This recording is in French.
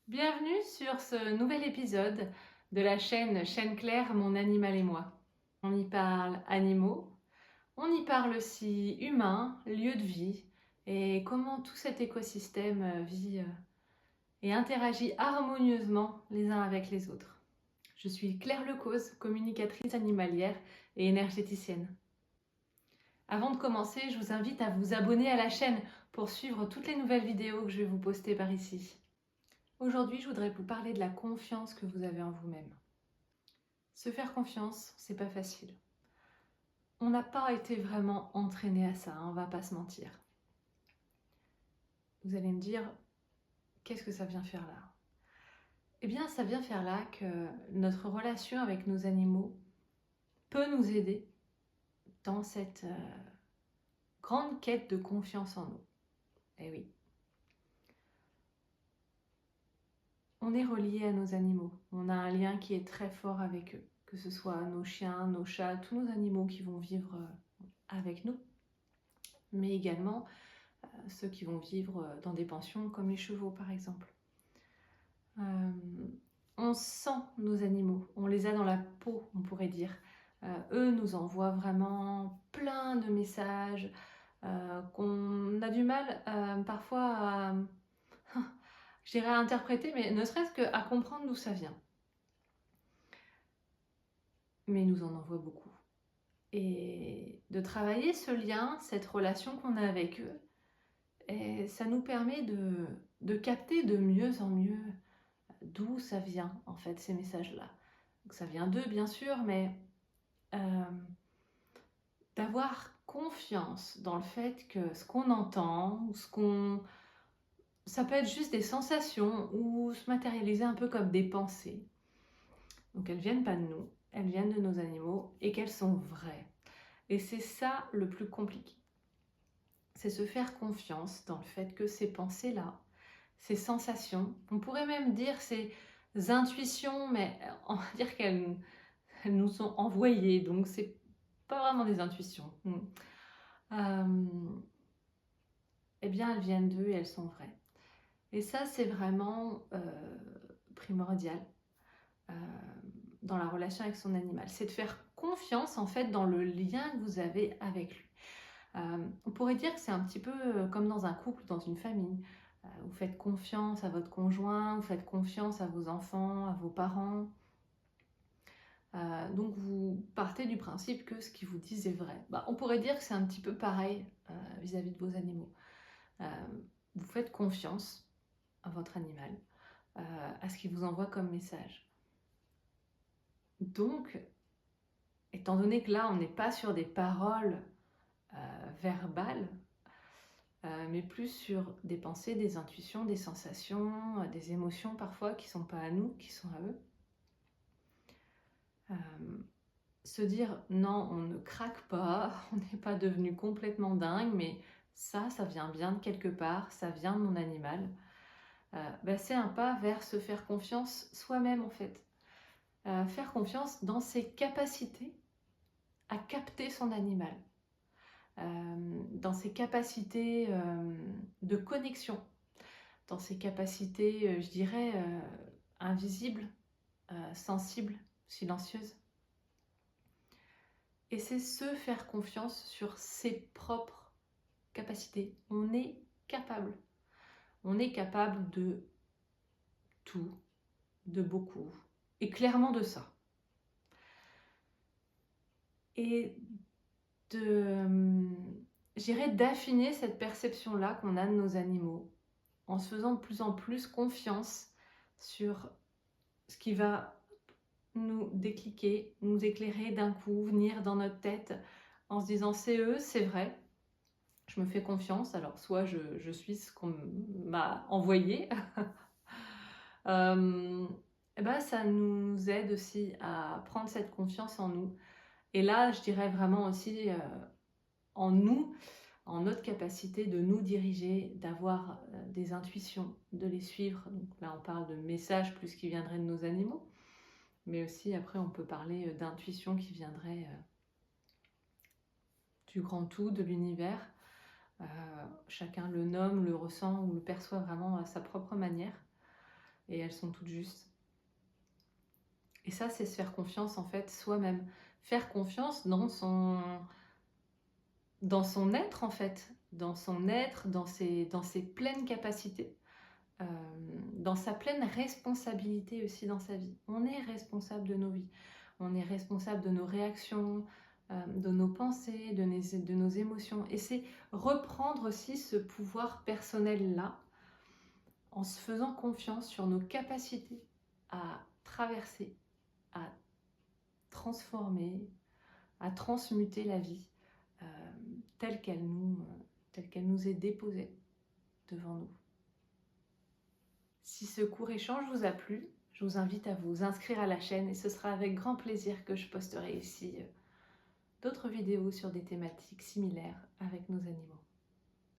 Bienvenue sur ce nouvel épisode de la chaîne Claire, mon animal et moi. On y parle animaux, on y parle aussi humains, lieux de vie et comment tout cet écosystème vit et interagit harmonieusement les uns avec les autres. Je suis Claire Lecause, communicatrice animalière et énergéticienne. Avant de commencer, je vous invite à vous abonner à la chaîne pour suivre toutes les nouvelles vidéos que je vais vous poster par ici. Aujourd'hui, je voudrais vous parler de la confiance que vous avez en vous-même. Se faire confiance, c'est pas facile. On n'a pas été vraiment entraîné à ça, on va pas se mentir. Vous allez me dire, qu'est-ce que ça vient faire là? Eh bien, ça vient faire là que notre relation avec nos animaux peut nous aider dans cette grande quête de confiance en nous. Eh oui. On est relié à nos animaux. On a un lien qui est très fort avec eux, que ce soit nos chiens, nos chats, tous nos animaux qui vont vivre avec nous, mais également ceux qui vont vivre dans des pensions comme les chevaux par exemple. On sent nos animaux, on les a dans la peau, on pourrait dire. Eux nous envoient vraiment plein de messages qu'on a du mal parfois à, je dirais à interpréter, mais ne serait-ce qu'à comprendre d'où ça vient. Mais ils nous en envoient beaucoup. Et de travailler ce lien, cette relation qu'on a avec eux, et ça nous permet de capter de mieux en mieux d'où ça vient en fait ces messages-là. Donc, ça vient d'eux bien sûr, mais d'avoir confiance dans le fait que ce qu'on entend ou ça peut être juste des sensations ou se matérialiser un peu comme des pensées. Donc elles viennent pas de nous, elles viennent de nos animaux et qu'elles sont vraies. Et c'est ça le plus compliqué. C'est se faire confiance dans le fait que ces pensées-là, ces sensations, on pourrait même dire ces intuitions, mais on va dire qu'elles nous sont envoyées, donc c'est pas vraiment des intuitions. Eh bien, elles viennent d'eux et elles sont vraies. Et ça, c'est vraiment primordial dans la relation avec son animal. C'est de faire confiance en fait dans le lien que vous avez avec lui. On pourrait dire que c'est un petit peu comme dans un couple, dans une famille. Vous faites confiance à votre conjoint, vous faites confiance à vos enfants, à vos parents. Donc vous partez du principe que ce qu'ils vous disent est vrai. On pourrait dire que c'est un petit peu pareil vis-à-vis de vos animaux. Vous faites confiance à votre animal, à ce qu'il vous envoie comme message. Donc, étant donné que là, on n'est pas sur des paroles verbales, mais plus sur des pensées, des intuitions, des sensations, des émotions parfois qui ne sont pas à nous, qui sont à eux. Se dire non, on ne craque pas, on n'est pas devenu complètement dingue, mais ça vient bien de quelque part, ça vient de mon animal. C'est un pas vers se faire confiance soi-même en fait. Faire confiance dans ses capacités à capter son animal, dans ses capacités de connexion, dans ses capacités, je dirais, invisibles, sensibles, silencieuses. Et c'est se faire confiance sur ses propres capacités. On est capable. On est capable de tout, de beaucoup, et clairement de ça. Et j'irais d'affiner cette perception-là qu'on a de nos animaux en se faisant de plus en plus confiance sur ce qui va nous décliquer, nous éclairer d'un coup, venir dans notre tête en se disant c'est eux, c'est vrai, je me fais confiance, alors soit je suis ce qu'on m'a envoyé, ça nous aide aussi à prendre cette confiance en nous. Et là, je dirais vraiment aussi en nous, en notre capacité de nous diriger, d'avoir des intuitions, de les suivre. Donc là, on parle de messages plus qui viendraient de nos animaux, mais aussi après, on peut parler d'intuition qui viendrait du grand tout, de l'univers. Chacun le nomme, le ressent ou le perçoit vraiment à sa propre manière. et elles sont toutes justes. Et ça, c'est se faire confiance en fait soi-même. Faire confiance dans son être en fait, dans son être, dans ses pleines capacités, dans sa pleine responsabilité aussi dans sa vie. On est responsable de nos vies, on est responsable de nos réactions, de nos pensées, de nos émotions. Et c'est reprendre aussi ce pouvoir personnel-là en se faisant confiance sur nos capacités à traverser, à transformer, à transmuter la vie telle qu'elle nous est déposée devant nous. Si ce court échange vous a plu, je vous invite à vous inscrire à la chaîne et ce sera avec grand plaisir que je posterai ici d'autres vidéos sur des thématiques similaires avec nos animaux.